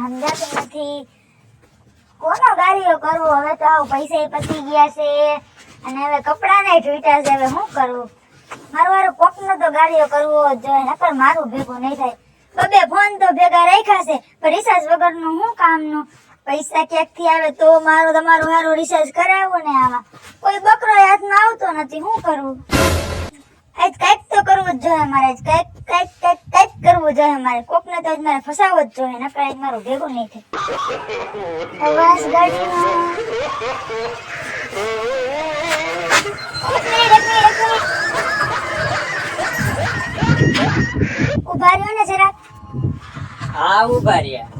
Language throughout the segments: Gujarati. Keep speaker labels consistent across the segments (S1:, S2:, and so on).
S1: સમજાતું નથી કોનો ગાડીઓ કરવો. હવે તો આવું પૈસા પતી ગયા છે અને હવે કપડાને છૂટ્યા છે. હવે શું કરવું? મારું વારું કોકનો તો ગાડીઓ કરવો જ જોઈએ, નકર મારું ભેગું નહીં થાય. બબે ફોન તો ભેગા રાખ્યા છે પણ રિચાર્જ વગરનું શું કામનું? પૈસા ક્યાંકથી આવે તો મારું તમારું હારું રિચાર્જ કરાવવું ને. આમાં કોઈ બકરો હાથમાં આવતો નથી, શું કરવું? આજ કઈક તો કરવું જ જોઈએ મારે. આજ કઈક કરવું જોઈએ મારે. કોકને તો આજ મારે ફસાવવો જ જોઈએ, નકર આજ મારું ભેગું નહીં થાય. અવાજ ગાડીનો ઉભા રહ્યો ને જરાક.
S2: હા ઉભા રહ્યા.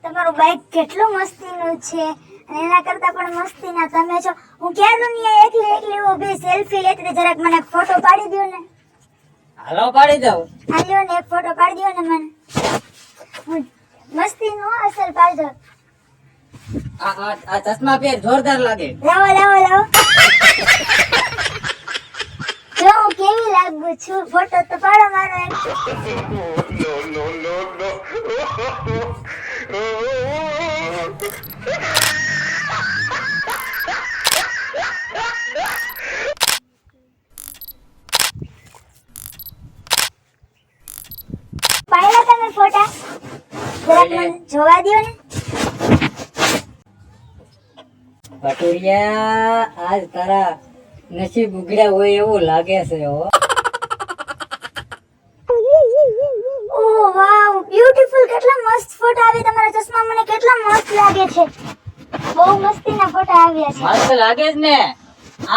S1: તમારું બાઈક કેટલું મસ્તીનું છે અને એના કરતા પણ મસ્તીના તમે છો. હું ક્યાં દુનિયા એકલી ઊભી સેલ્ફી લેતી હતી, જરાક મને ફોટો પાડી દો ને.
S2: હાલો પાડી દઉં.
S1: હાલ્યો ને એક ફોટો પાડી દો ને મને. હું મસ્તીનો અસલ પાડજો.
S2: આ ચશ્મા પહેર, જોરદાર લાગે.
S1: લાવો જો હું કેવી લાગુ છું, ફોટો તો પાડો મારો એક. પાડ્યા તમે ફોટા? જરાક મને જોવા દ્યો ને.
S2: ભટુરિયા, આજ તારા નસીબ ઉગડ્યા હોય એવું લાગે છે. હો
S1: ઓહ વાવ, બ્યુટીફુલ. કેટલા મસ્ત ફોટા આવે તમારા ચશ્મા. મને કેટલા મસ્ત લાગે છે. બહુ મસ્તીના ફોટા આવ્યા છે.
S2: મસ્ત લાગે છે ને.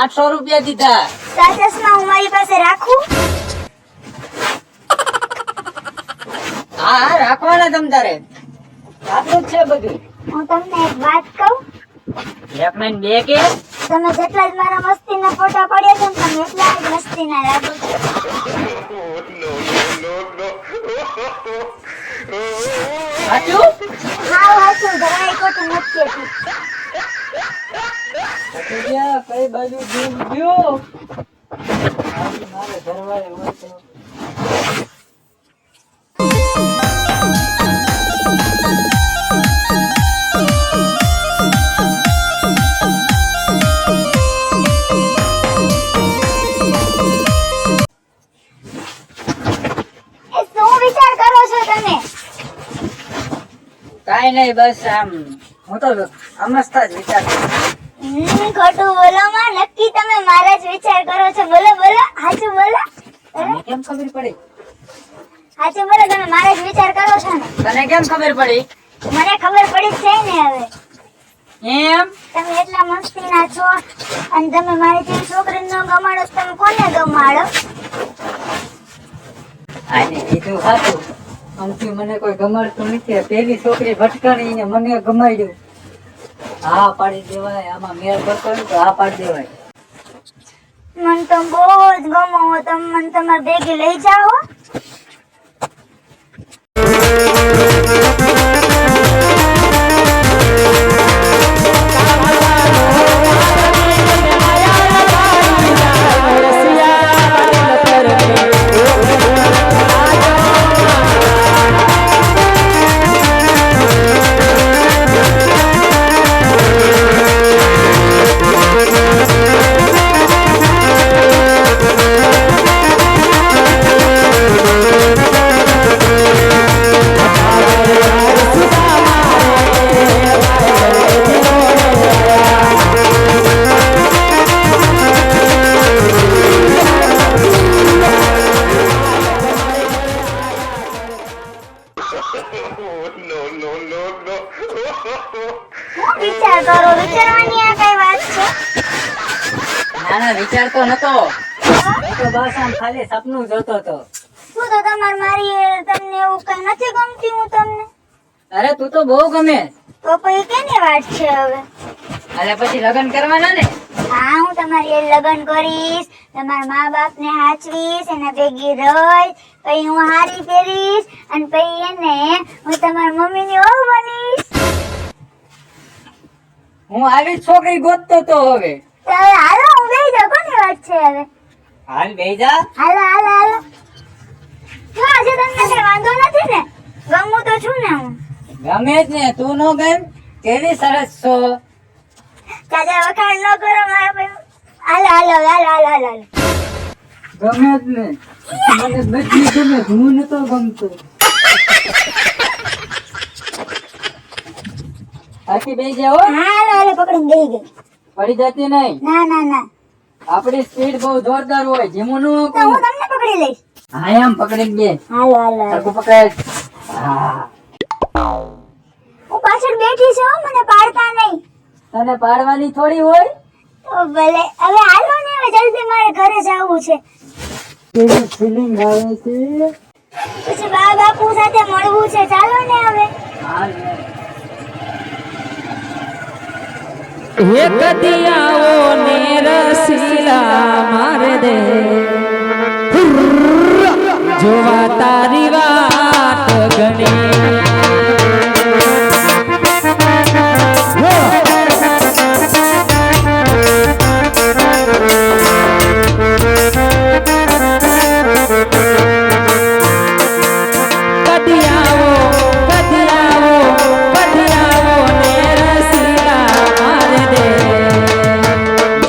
S2: 800 રૂપિયા દીધા.
S1: આ ચશ્મા હું મારી પાસે રાખું?
S2: હા રાખવાના તમ તારે. આટલું જ છે બધું.
S1: હું તમને એક વાત કહું.
S2: એક મિનિટ બે કે
S1: તમે જેટલા જ મારા મસ્તીના ફોટા પડ્યા છે ને, તમે એટલા જ મસ્તીના લાગો છો.
S2: સાચું?
S1: હાવ હાચું, જરાય ખોટું નથી કહેતી.
S2: ભટુરિયા કઈ બાજુ જીવ ગયો? મારે ઘરવાળે હોય તો કાઈ નહીં, બસ આમ હું તો સમજતા જ વિચાર કરું.
S1: ખોટું બોલો માં. નક્કી તમે મારા જ વિચાર કરો છો? બોલો હાચું બોલો.
S2: તને કેમ ખબર પડી?
S1: હાચું બોલો, તમે મારા જ વિચાર કરો છો ને?
S2: તને કેમ ખબર પડી?
S1: મને ખબર પડી જ છે ને. હવે
S2: એમ
S1: તમે એટલા મસ્તીના છો અને તમે મારી જેવી છોકરીને ન ગમાડો તો તમે કોને ગમાડો?
S2: આને કીધું સાચું. આમથી મને કોઈ ગમાડતું નથી. પેલી છોકરી ભટકાણી ને મને ગમાડ્યું. હા પાડી દેવાય. આમાં મેળ પડતો હોય તો હા પાડી દેવાય.
S1: મને તો બહુ જ ગમો. તમે મને તમારી ભેગી લઈ જાઓ. વિચાર કરો. વિચારવાની આ કઈ વાત છે?
S2: ના વિચારતો નતો. હું તો બસ આમ ખાલી સપનું જોતો હતો.
S1: શું તો તમારે મારી તમને એવું કઈ નથી ગમતી? હું તમને
S2: અરે તું તો બહુ ગમે.
S1: તો પછી કેની વાત છે હવે?
S2: અરે પછી લગ્ન કરવાના ને?
S1: હા, હું તમારી લગ્ન કરીશ, તમારા મા બાપ ને હાચવીશ, એના ભેગી રહીશ, પછી હું હારી પહેરીશ અને પછી એને હું તમારી મમ્મી ની વહુ બનીશ.
S2: હું આવી છોકરી ગોતતો તો હવે.
S1: તો હવે હાલો, હું બેસી જાઉં. કોની વાત છે હવે?
S2: હાલ બેહી જા.
S1: હાલો. જો આજે તમને કઈ વાંધો નથી ને? ને હું.
S2: ગમે જ ને, તું નો ગમ? કેવી સરસ છો.
S1: ચાચા વખાણ ન કરો મારા ભાઈ. હાલો હાલો હાલો હાલો હાલો હાલો.
S2: ગમે જ ને, મને બધી ગમે, હું નતો ગમતો. આખી બે જાઓ,
S1: હા હાલો હાલો પકડીને બેહી ગઈ.
S2: પડી જતી નહીં.
S1: ના ના ના
S2: આપડી સ્પીડ બહુ જોરદાર હોય, જેમું નું
S1: તો હું તમને પકડી લઈશ.
S2: હા એમ પકડી બે.
S1: હાલો હાલો હાલો.
S2: સરખું પકડ. હા.
S1: હું પાછળ બેઠી છું હો, મને પાડતા નહીં.
S2: તને પાડવાની થોડી હોય.
S1: તો ભલે હવે હાલો ને, હવે જલ્દી મારે ઘરે જવું છે.
S2: કેવી ફિલિંગ આવે છે.
S1: પછી બા બાપુ સાથે મળવું છે. ચાલો ને હવે.
S2: હા લે.
S3: એક દિયાઓ ને રસીલા મારે દે જોવા તારી વાત ગણી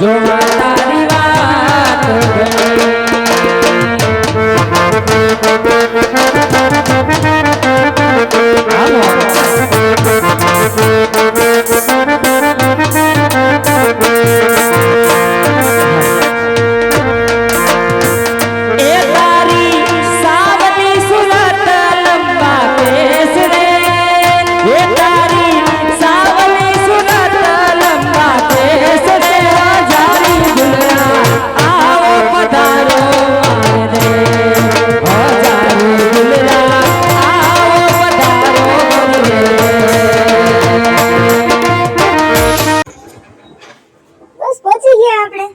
S3: જોવા તારી વાત એ તારી સાવલી સુરત લંબા કેસ રે એ તારી સાવલી સુરત લંબા કેસ રે હજારી ગુલરા આવો પધારો મારે હજારી ગુલરા આવો પધારો રે
S1: બસ પહોંચી ગયા આપણે.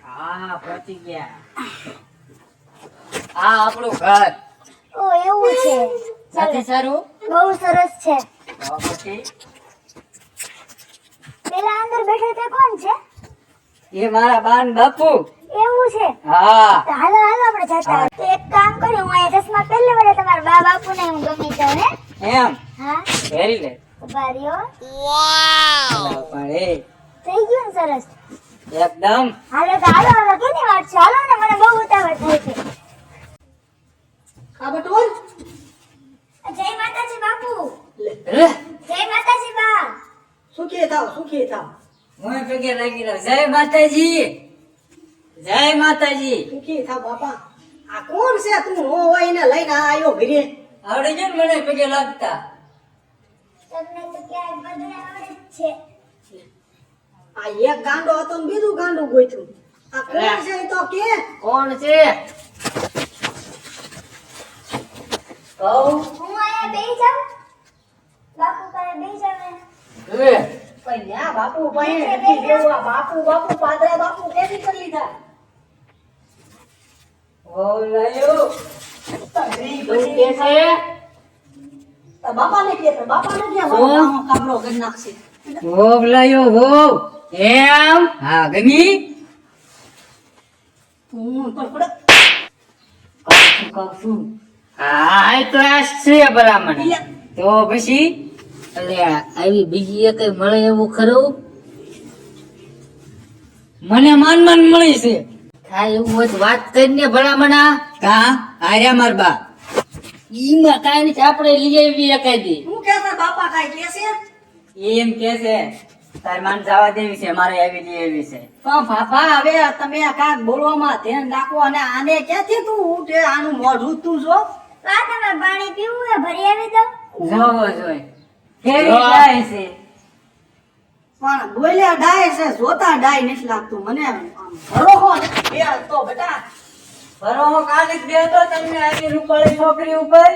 S2: હા પહોંચી ગયા. આ આપણું ઘર.
S1: ઓ એવું છે.
S2: નથી સારું?
S1: બહુ સરસ છે.
S2: તો પછી
S1: પેલા અંદર બેઠા તે કોણ છે?
S2: એ મારા બાન બાપુ.
S1: એવું છે.
S2: હા
S1: તો હાલો હાલો આપણે જતા. તો એક કામ કર્યું, હું અહીંયા ચશ્મા પહેરી વડે તમારા બા બાપુ ને હું ગમી જાઉં હે.
S2: એમ
S1: હા
S2: વેરી લે.
S1: ઉભા રહ્યો.
S2: પણ એ
S1: થઈ ગયું ને સરસ.
S2: એકદમ.
S1: હાલો તો હાલો હવે કેની વાત છે. હાલો ને, મને બહુ ઉતાવળ થાય છે.
S4: આ બટુલ
S1: જય માતાજી બાપુ.
S2: રે
S1: જય માતાજી બા.
S4: સુખી થાવ સુખી થાવ
S2: હું પગે લાગી રહ્યો. જય માતાજી. જય માતાજી.
S4: સુખી થાવ બાપા. આ કોણ છે તું નો હોય ને લઈને આયો ઘરે?
S2: આવડે છે ને મને પગે લાગતા.
S1: તમને તો ક્યાંય બધું આવડે જ છે.
S4: આ એક ગાંડો હતો ને બીજું ગાંડું ગોઈતું. આ કોણ છે ઈ તો કે?
S2: કોણ છે? કહું
S1: હું અહીંયા બેહી જાઉં. બાપુ પાસે બેહી જાઉં ને.
S2: રે
S4: પણ ન્યા બાપુ પાસે નથી જેવું. આ બાપુ બાપુ પાદરા બાપુ કેવી કરી લીધા?
S2: ઓ લાયો.
S4: તગડી
S2: તું
S4: પછી
S2: કે છે?
S4: તો બાપાને કે તો બાપાને કે
S2: શું?
S4: બાપા કાબરો કરી નાખશે.
S2: ભોગ લાયો ભોગ. એમ હા ગમી.
S4: હું તો પડે
S2: કાશું હા એ તો આ છે ભલામણ. તો પછી એટલે આવી બીજી એક મળે એવું ખરું? મને માન માન મળી છે. થાય એવું હોય તો વાત કરીને ભલામણા. કા આર્યા માર બા ઈમાં કાઈ નથી, આપણે લઈ આવી એકાદી.
S4: હું કે છે બાપા કાઈ કે છે?
S2: એમ કે છે તાર માન જવા દેવી છે, મારે આવી લઈ આવી છે.
S4: પણ બાપા હવે તમે કાંઈક બોલવામાં ધ્યાન રાખો. અને આને ક્યાંથી તું ઉઠે? આનું મોઢું તું જો.
S1: બા તમારે પાણી પીવું હોય ભરી આવી દઉં.
S2: જોવો જોઈ કેવી જાય છે.
S4: પણ બોલ્યા ડાય છે, જોતા ડાય નથી લાગતું મને. આમ ભરોહો નથી. એ તો બેટા
S2: ભરો કાલે જ બેઠો તમને આવી રૂપાળી છોકરી ઉપર.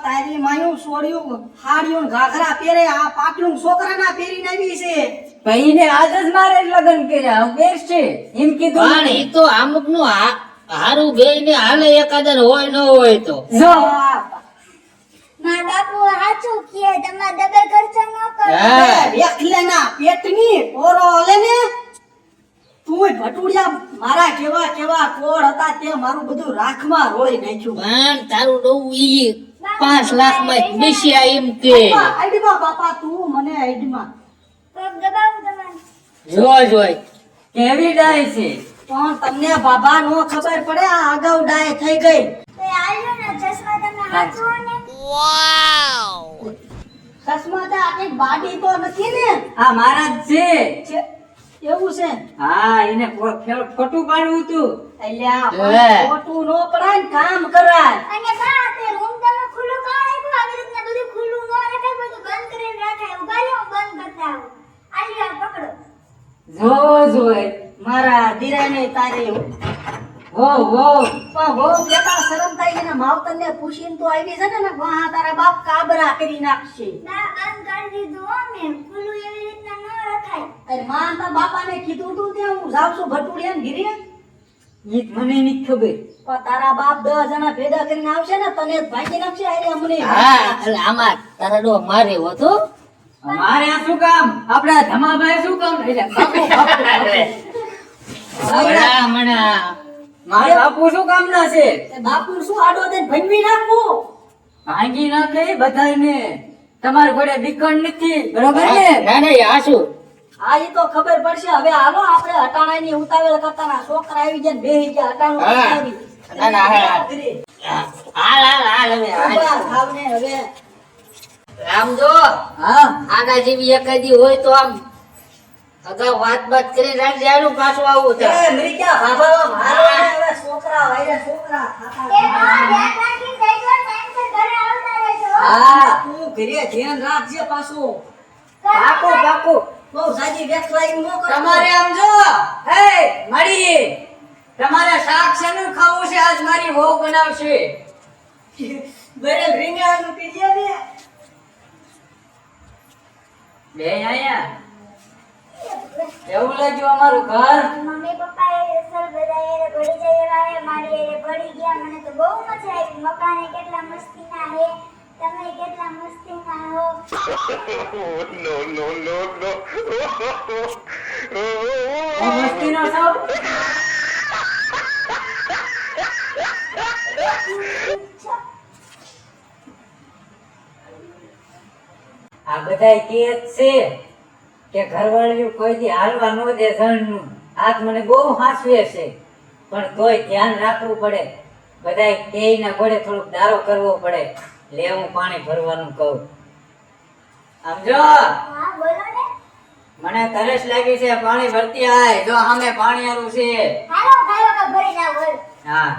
S4: તારી માયું સોડ્યું હાડિયું ને ઘાઘરા પહેરે, આ પાટલું છોકરાના પહેરીને આવી છે.
S2: ભાઈને આજ જ મારે લગ્ન કર્યા. હું બેસ્ટ છે એમ કીધું.
S5: પણ એ તો અમુક નું હારું બે ને હાલે એકાદર હોય ન હોય તો
S2: જો
S1: મારા બાપુ સાચું કહે, તમારે દબે ખર્ચો ન કરો.
S5: હા.
S4: રેખલેના પેટની ઓરો હલે ને. તું ભટુડિયા મારા કેવા કેવા કોળ હતા તે મારું બધું રાખમાં રોળી નાખ્યું.
S5: પણ તારું ડોવું ઈ
S1: બા
S5: 5 લાખ માં બેસ્યા એમ કે
S4: આઈડીમાં બાપા તું મને આઈડીમાં
S1: પગ દબાવું તમારે.
S5: જોય
S2: કેવી ડાય છે?
S4: પણ તમને બાબા નો ખબર પડે આ અગાઉ ડાય થઈ ગઈ.
S1: તો એ આલ્યો ને ચશ્મા તમે હાચવો ને.
S4: ચશ્મા તો આટલી બાડી તો નથી ને.
S2: આ મારા જ છે.
S4: એવું છે
S2: હા, એને ખોટું પાડવું તું.
S4: અલ્યા
S5: લે.
S4: પણ ખોટું નો પડાય ને કામ કરાય.
S1: અને બા તે રૂમ તમે ખુલ્લું કાં રાખ્યું? આવી રીતના બધું ખુલ્લું ન રખાય, બધું બંધ કરીને રાખાય. ઉભા રહ્યો, હું બંધ કરતા આવું. આલ્યો આ પકડો.
S2: જોય
S4: મારા દીરાને તારી
S2: હો
S4: પણ બહુ બેટા શરમ થાય છે ને માવતરને પૂછીને તો આવી છે ને વાહ તારા બાપ કાબરા કરી નાખશે.
S1: ના બંધ કરી દીધું હો મેં. ખુલ્લું એવી રીતના ન રખાય.
S4: અરે માં તારા બાપાને કીધું તું કે હું જાઉં છું ભટુડિયા ને ઘીરે.
S2: ઈ જ મને નથી ખબર.
S4: પણ તારા બાપ 10 જણા ભેગા કરીને આવશે ને તને જ ભાંગી નાખશે. અરે અમને
S5: હા એટલે આમાં તારા ડો મારે હતો
S2: મારે આ શું કામ? આપડા ધમાભાઈ શું કામ? એટલે
S5: ભલામણા
S2: મારા બાપુ શું કામ ના છે?
S4: એ બાપુ શું આડો દઈને ભંગવી નાખવું.
S2: ભાંગી નાખે બધાયને. તમારે ઘોડે બીકણ નથી, બરોબર ને?
S5: ના આ શું
S4: હા ઈ તો ખબર પડશે. હવે હાલો આપણે હટાણાની ઉતાવળ કરતા ના છોકરા આવી જાય ને બેહી ગયા હટાણું
S5: હા.
S4: ઉતાવી.
S5: ના, હાલ હવે
S4: ઉભા થાવ ને હવે.
S5: આમ જો
S2: હા,
S5: આના જેવી એકાદી હોય તો આમ અગાઉ વાત કરી રાખજે આનું પાછું આવું
S4: એ
S5: થાય
S4: મરીજા બાબા મારો ને હવે છોકરા વાયરા છોકરા ખાતા.
S1: એ બા ધ્યાન રાખીને જઈજો, ટાઈમસર ઘરે આવતા રહેજો.
S2: હા,
S4: તું ઘરે ધ્યાન રાખજે પાછું.
S2: પાકું.
S4: બહુ સાજી વેખલાયું ન કરતો.
S2: તમારે આમ જો, હે મળી, તમારે શાક શેનું ખાવું છે? આજ મારી વહુ બનાવશે.
S4: બરે રીંગણાનું પીજે ને.
S2: બે આયા એવું લાગ્યું અમારું ઘર.
S1: મમ્મી પપ્પા એ સર બધા એ પડી જાય એવા હે, મારી એ પડી ગયા. મને તો બહુ મજા આવી. મકાને કેટલા મસ્તીના હે, તમે કેટલા મસ્તીના હો.
S2: હું મસ્તીનો છું. આ બધાય કે જ છે કે ઘરવાળીઓ કોઈથી હાલવા ન દે જણનું. આજ મને બહુ હાંસવે છે, પણ તોય ધ્યાન રાખવું પડે. બધાય કેયના ઘોડે થોડુંક દારો કરવો પડે. લે હું પાણી ભરવાનું કહું. આમ જો,
S1: હા બોલો ને.
S2: મને તરસ લાગી છે, પાણી ભરતી આય. જો સામે પાણી આવું છે.
S1: હાલો ખાયો કે ભરી ના બોલ.
S2: હા,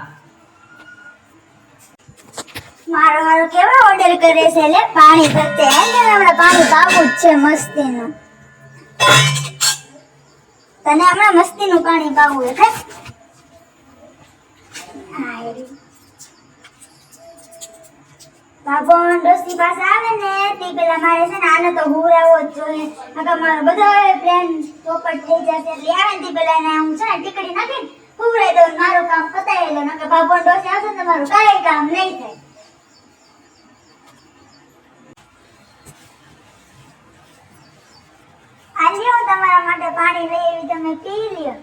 S1: મારો હારો કેવા ઓર્ડર કરે છે લે પાણી ભરતે. હે ને હમણાં પાણી પાવું જ છે મસ્તીનું. તને હમણાં મસ્તીનું પાણી પાવું છે ખા. બાબો ડોસી પાસે આવે ને તે પેલા મારે છે ને આને તો હુરાવો જ જોઈએ. નકર મારો બધો પ્લાન ચોપટ થઈ જશે. એટલે આવે ને તે પેલા એને હું છે ને ટીકડી નાખીને હુરાઈ દઉં. મારું કામ પતાવી લઉં. નકર બાબો ડોસી આવશે ને મારું કાંઈ કામ નહીં થાય. આ લ્યો તમારા માટે પાણી લઈ આવી, તમે પી લ્યો.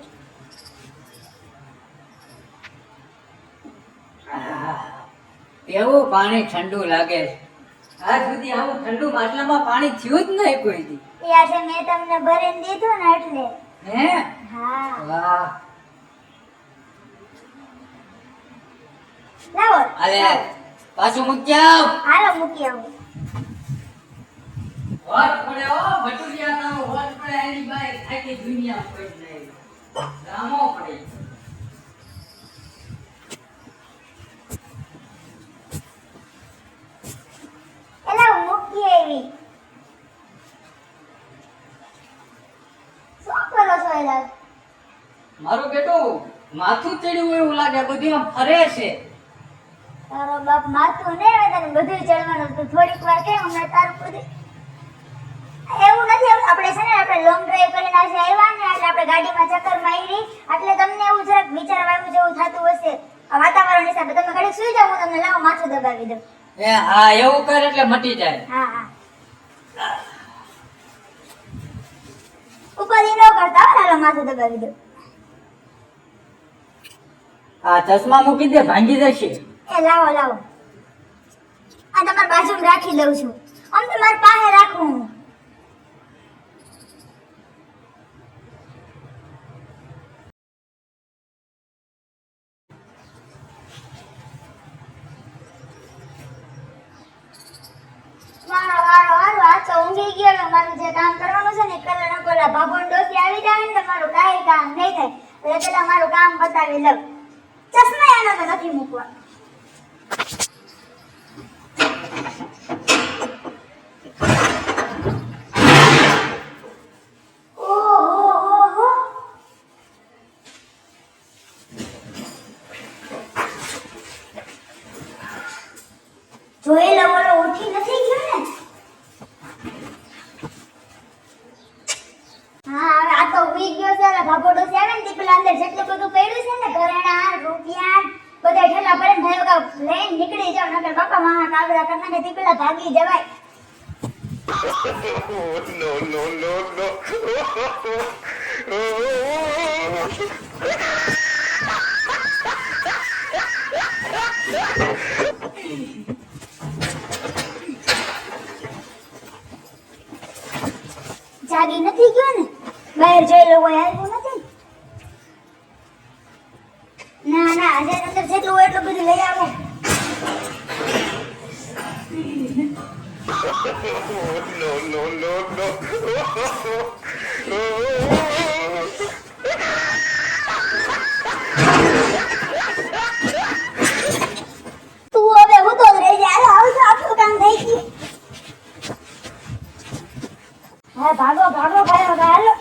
S2: એવું પાણી ઠંડુ લાગે છે. આજ સુધી આવું ઠંડુ માટલામાં પાણી થયું જ નહીં કોઈ દી.
S1: એ આજે મેં તમને ભરીને દીધું ને એટલે.
S2: હે
S1: હા
S2: વાહ.
S1: લાવો.
S2: અલે પાછું મૂકી આવ.
S1: હાલો મૂકી આવું.
S2: વટ પડે હો ભટુરિયા તારો વટ પડે એની બાઈ આખી દુનિયા પડી જાય. રામો પડે.
S1: એલા મૂકી આવી. શું કરો છો એલા?
S2: મારું બેટું માથું ચડ્યું હોય એવું લાગે, બધું આમ ફરે છે.
S1: તારો બાપ માથું ને આવે તને બધું ચડવાનું. તું થોડીક વાર કે હમણાં તારું બધું એવું નથી. આપણે છે ને આપણે લોંગ ડ્રાઈવ કરીને આજે આવ્યા ને એટલે આપણે ગાડીમાં ચક્કર મારી એટલે તમને એવું જરાક વિચારવા આવ્યું જેવું થતું હશે. આ વાતાવરણ હિસાબે તમે ઘડીક સુઈ જાઓ, હું તમને લાવો માથું દબાવી દઉં.
S2: એ હા એવું કર એટલે મટી જાય.
S1: હા હા ઉપાધિ ન કરતા હો, હાલો માથું દબાવી દઉં.
S2: આ ચશ્મા મૂકી દે, ભાંગી જશે.
S1: એ લાવો લાવો. આ તમારી બાજુમાં રાખી દઉં છું. આમ તો મારી પાસે રાખું હું. મારો વારો આવ્યો. આ તો ઊંઘી ગયો. મારું જે કામ કરવાનું છે ને કલર પેલા ભાભોન ડોસી આવી જાય ને તો મારું કાંઈ કામ નહીં થાય. એટલે પેલા મારું કામ પતાવી લઉં. ચશ્મા આનો તો નથી મૂકવા. ઓહો. જોઈ લો બોલો ઉઠી નથી ગયો ને. હા હવે આ તો ઉઈ ગયો છે. ભાભો ડોસી આવે ને તે પેલા અંદર જેટલું બધું પડ્યું છે ને ઘરેણા રૂપિયા બધા ઠેલા પડે ને ભાઈ વગર લઈને નીકળી જાવ નકર બાપા માહા કાગડા કરતા ને તે પેલા ભાગી જવાય. જાગી નથી ગયો ને બહાર જઈ લો કોઈ આવ્યું નથી. ના ના આજે અંદર જેટલું હોય એટલું બધું લઈ આવો. તું હવે હું તો રહી જાય. હાલો આપણું કામ થઈ ગયું. હા ભાગો ભાગો ભાઈ હાલો.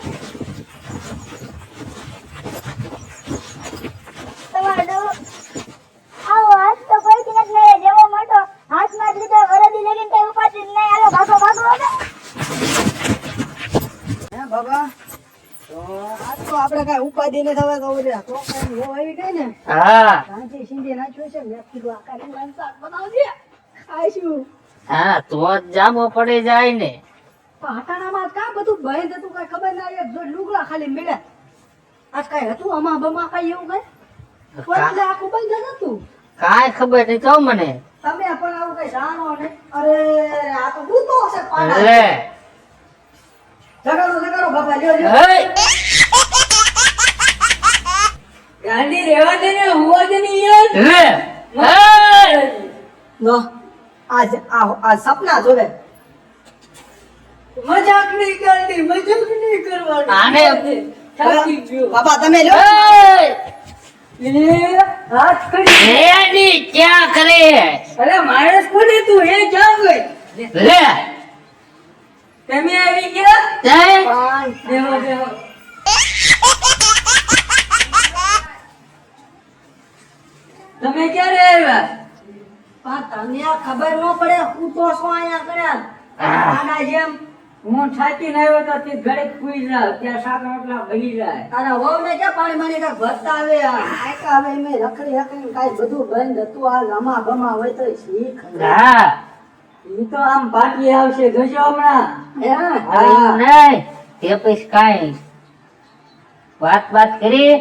S1: તમારો આવો હાથ તો કોઈ નથી લઈ જેવો મોટો હાથમાં જ લીધો વરદી લગીને કઈ ઉપાડી નહીં. હાલો ભાગો ભાગો.
S4: હે બાબા તો આજ તો આપણે કઈ ઉપાધિ ને થવા તો ઓલા તો કઈ વો આવી ગઈ ને
S2: હા
S4: સાંજે સિંધે નાખ્યું છે મેં કીધું આ કાઢી શાક બનાવજે ખાઈશું.
S5: હા તો જ જામો પડી જાય ને.
S4: પાટાણામાં કા બધું બંધ હતું કઈ ખબર ના એક જો લુગડા ખાલી મળ્યા. આજ કઈ હતું અમા બમા કઈ એવું કઈ એટલે આખું બંધ હતું.
S5: કાંઈ ખબર નહીં તો મને.
S4: તમે પણ આવું કઈ જાણો ને. અરે આ તો ભૂતો હશે પાટા.
S5: લે
S4: જગાડો બાપા લ્યો લ્યો.
S5: હે
S2: ગાંડી રેવા દે ને હુવા દે ને યાર.
S5: લે હે
S4: લો આ સપના જોવે.
S2: મજાક નહીં કરતી, મજાક નહીં કરવાની.
S5: આને
S2: થાકી ગયો.
S4: બાપા તમે લ્યો.
S5: હે
S2: એ હાથ કરી.
S5: એની ક્યાં કરે?
S2: અરે માણસ કોને તું એ ક્યાં ગઈ?
S5: લે
S2: તમે આવી ગયા?
S5: તે
S2: બેહો બેહો. તમે ક્યારે આવ્યા?
S4: પણ તમને આ ખબર ન પડે હું તો શું અહીંયા કર્યા આના જેમ.
S2: હું થાકીને આવ્યો તો તે ઘરે સુઈ જાવ ત્યાં શાક રોટલા બની જાય.
S4: તારા વહુ ને ક્યાં પાણી માની કાંઈક ભરતા આવે આયકા આવે મેં રખડી રખડી કાંઈ બધું બંધ હતું. આ લમા બમા હોય તો શીખ.
S5: હા
S2: ઈ તો આમ પાટી આવશે જોજો હમણાં.
S4: હા
S5: હા નહીં તે પછી કાંઈ વાત કરી.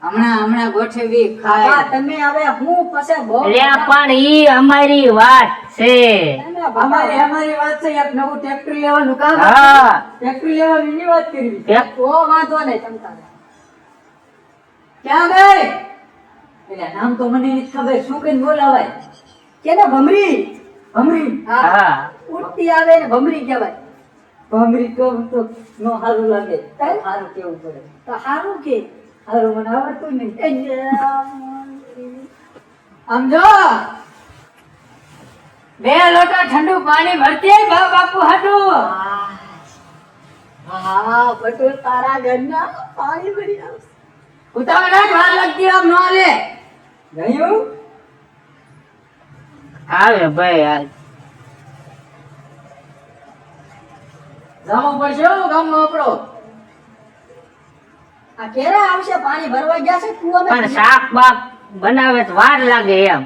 S2: હમણાં ગોઠવી
S4: બાપા
S2: ખાય.
S4: તમે હવે હું પછી બહુ
S5: લે પણ ઈ અમારી વાત છે.
S4: તમે બાપા
S2: અમારી વાત છે એક નવું ટ્રેક્ટર લેવાનું કામ.
S5: હા
S2: ટ્રેક્ટર લેવાની ની વાત કરવી.
S4: તો વાંધો નહીં તમતા.
S2: ક્યાં ગઈ? એટલે નામ તો મને નથી ખબર. શું કઈ બોલાવાય?
S4: કેને ભમરી?
S2: ભમરી.
S5: હા
S4: ઉડતી આવે ને ભમરી કહેવાય.
S2: ભમરી કહું તો નો સારું લાગે. સારું કેવું પડે.
S4: તો સારું કે
S2: સારું મને આવડતું નહીં. આમ જો બે લોટા ઠંડુ પાણી ભરતી બાપુ હાટું.
S4: હા બટુલ તારા ઘરના પાણી ભરી આવશે.
S2: ઉતાવળ રાખ, વાર લાગતી આમ નો લે. ગયું?
S5: આવે ભાઈ આ
S2: જવું પડશે હો ગામમાં આપણો.
S4: આ કેરા આવશે પાણી ભરવા ગયા છે કુવામાં.
S5: પણ શાક બાક બનાવે તો વાર લાગે એમ.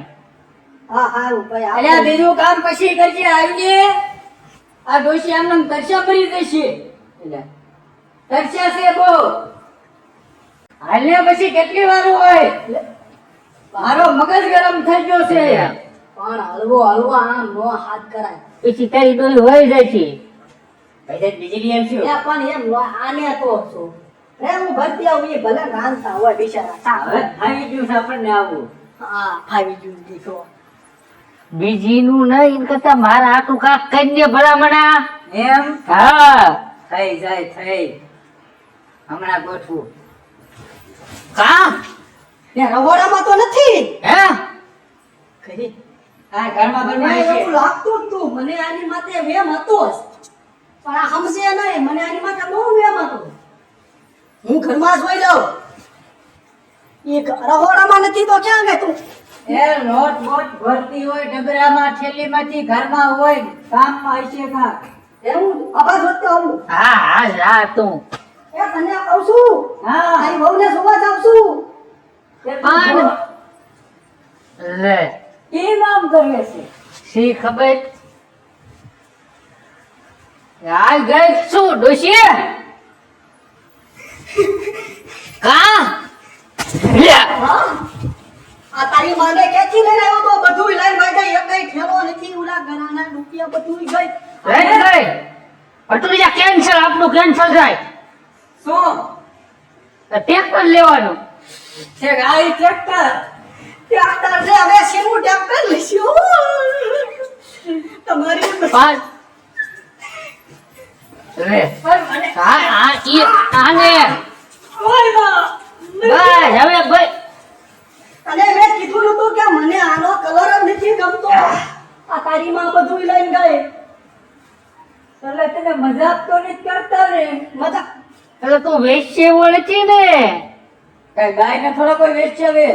S4: હા હારું ભાઈ
S2: અલ્યા બીજું કામ પછી કરજે. આવીને આ ડોશી આમ તરસ્યા ભરી દેશે. એટલે તરસ્યા છે બહુ. હાલને પછી કેટલી વાર હોય મારો મગજ ગરમ થઈ ગયો છે.
S4: પણ હલવો હલવો આમ નો હાથ કરાય.
S5: પછી તારી ડોલ હોય જાય છે પછી બીજી લઈ આવશું
S4: એ પણ એમ નો આને તો છો. રે હું ભરતી આવું એ ભલે રાંધતા હોય બિચારા.
S2: હવે આવી ગયું છે આપણને આવું.
S4: હા ફાવી ગયું દીકરો.
S5: બીજીનું નહીં એમ કરતા મારા હાટું કાક કરીને ભલામણા.
S2: એમ
S5: હા
S2: થઈ જાય થઈ હમણાં ગોઠવું.
S5: કા
S4: ને રહોડામાં તો નથી.
S5: હે
S4: ખરી
S2: હા ઘરમાં
S4: મને
S2: બનાવી છે.
S4: એવું લાગતું જ તું. મને આની માથે વેમ હતો જ. પણ આ સમજે નહીં. મને આની માથે બહુ વેમ હતો. હું ઘરમાં જ હોઈ લઉં. એ રહોડામાં નથી તો ક્યાં ગઈ તું?
S2: એ લોટ બોટ ભરતી હોય ડબરામાં થેલીમાંથી ઘરમાં હોય કામમાં હશે કાંક.
S4: એવું અવાજ વધતો આવું.
S5: હા હા જા તું
S4: એ તને કહું છું.
S2: હા
S4: તારી વહુને જોવા જાઉં છું.
S5: પણ લે
S2: કેમ આમ કરે છે?
S5: શી ખબર આ ગઈ શું ડોશી કા લે
S4: હા? આ તારી માને ક્યાંથી લઈને આવ્યો તો? બધુંય લઈને વઈ ગઈ. એકય ઠેલો નથી. ઓલા ઘરાના રૂપિયા બધુંય ગઈ.
S5: રહી ગઈ અટુલિયા કેન્સલ આપણું કેન્સલ થાય
S2: શું
S5: ટ્રેક્ટર લેવાનું
S2: છે ગાડી ટ્રેક્ટર?
S4: ટ્રેક્ટર છે. હવે શેનું ટ્રેક્ટર લઈશું? તમારી
S5: પાંચ રે હા હા ઈ આને
S4: ઓય માં.
S5: બસ હવે ભાઈ
S4: તને મેં કીધું નતું કે મને આનો કલર જ નથી ગમતો. આ તારી માં બધુંય લઈને ગઈ.
S2: એટલે તને મજાક તો નથી કરતા ને?
S4: મજા
S5: એટલે તું વેચે વળતી ને
S2: કઈ ગાયને થોડા કોઈ વેચાવે?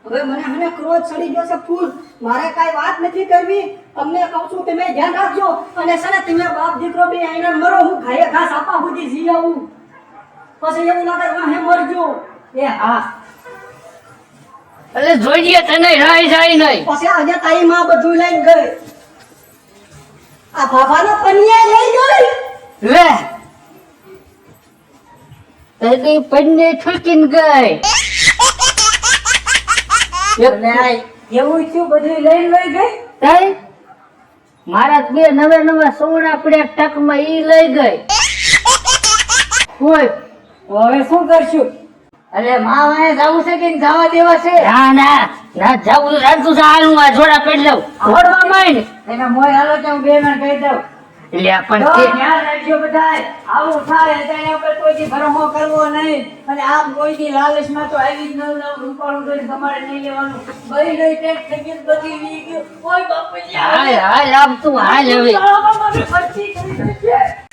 S4: હવે મને હને ક્રોધ ચડી ગયો છે ફૂલ. મારે કાંઈ વાત નથી કરવી. તમને કહું છું તમે ધ્યાન રાખજો. અને છે ને તમે બાપ દીકરો બે આઈને મરો. હું ઘાયે ઘાસ આપા સુધી જી આવું. પછી એવું લાગે વાહે મરજો.
S2: એ હા
S5: એટલે જોઈએ તને રાઈ જાય નહીં
S4: પછી આજે તારી માં બધું લઈને ગઈ. આ ભાભાનો પનિયા લઈ ગઈ.
S5: લે તેની પન્ને ઠોકીને ગઈ
S2: એટલે આ એવું થયું બધું લઈને વઈ ગઈ?
S5: તઈ મારા બે નવા નવા સોના પડ્યા ટકમાં ઈ લઈ ગઈ હોય
S2: હવે શું કરશું? એટલે માં વાંહે જાવું છે કે જવા દેવા છે?
S5: ના ના ના જાવું તો રાંધતું છે હાલું આ જોડા પેટ લઉં ઘોડવા માંડ
S2: એના મોય હાલો તો હું બે માં કહી દઉં.
S5: લે પણ
S2: તો
S5: તે
S2: ધ્યાન રાખજો બધાય. આવું થાય તેના ઉપર કોઈથી ભરોસો કરવો નહીં. અને આમ કોઈની લાલચમાં તો આવી જ નવું નવું રૂપાળું જોઈને તમારે નહીં લેવાનું. બધી લઈ ટેક થઈ ગયું, બધી વી ગયું. ઓય બાપુજી,
S5: હાલ હાલ આમ તું હાલ હવે
S2: મારી ખર્ચી કરી દેશે.